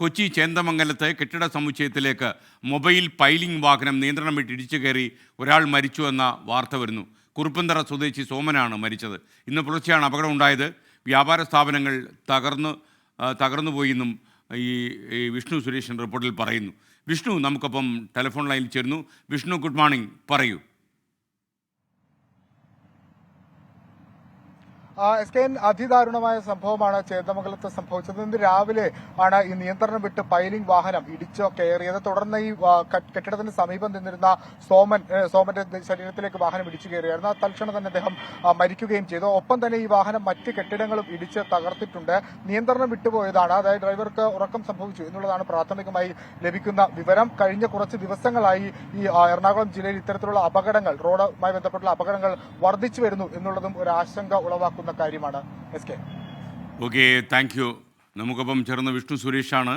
കൊച്ചി ചേന്ദമംഗലത്ത് കെട്ടിട സമുച്ചയത്തിലേക്ക് mobile piling വാഹനം നിയന്ത്രണം വിട്ട് ഇടിച്ചു കയറി ഒരാൾ മരിച്ചു എന്ന വാർത്ത വരുന്നു. കുറുപ്പന്തറ സ്വദേശി സോമനാണ് മരിച്ചത്. ഇന്ന് പുലർച്ചെയാണ് അപകടം ഉണ്ടായത്. വ്യാപാര സ്ഥാപനങ്ങൾ തകർന്നുപോയെന്നും ഈ വിഷ്ണു സുരേഷൻ റിപ്പോർട്ടിൽ പറയുന്നു. വിഷ്ണു നമുക്കൊപ്പം ടെലിഫോൺ ലൈനിൽ ചേരുന്നു. വിഷ്ണു, ഗുഡ് മോർണിംഗ്, പറയൂ. SKN അതിദാരുണമായ സംഭവമാണ് ചേന്ദമംഗലത്ത് സംഭവിച്ചത്. ഇന്ന് രാവിലെ ആണ് ഈ നിയന്ത്രണം വിട്ട് പൈലിംഗ് വാഹനം ഇടിച്ചു കയറിയത്. തുടർന്ന് ഈ കെട്ടിടത്തിന് സമീപം നിന്നിരുന്ന സോമന്റെ ശരീരത്തിലേക്ക് വാഹനം ഇടിച്ചു കയറിയായിരുന്നു. തൽക്ഷണം തന്നെ അദ്ദേഹം മരിക്കുകയും ചെയ്തു. ഒപ്പം തന്നെ ഈ വാഹനം മറ്റ് കെട്ടിടങ്ങളും ഇടിച്ച് തകർത്തിട്ടുണ്ട്. നിയന്ത്രണം വിട്ടുപോയതാണ്, അതായത് ഡ്രൈവർക്ക് ഉറക്കം സംഭവിച്ചു എന്നുള്ളതാണ് പ്രാഥമികമായി ലഭിക്കുന്ന വിവരം. കഴിഞ്ഞ കുറച്ച് ദിവസങ്ങളായി ഈ എറണാകുളം ജില്ലയിൽ ഇത്തരത്തിലുള്ള അപകടങ്ങൾ, റോഡുമായി ബന്ധപ്പെട്ടുള്ള അപകടങ്ങൾ വർദ്ധിച്ചു വരുന്നു എന്നുള്ളതും ഒരു ആശങ്ക ഉളവാക്കുന്ന കാര്യമാണ്. Okay, thank you. നമുക്കൊപ്പം ചേർന്ന വിഷ്ണു സുരേഷാണ്.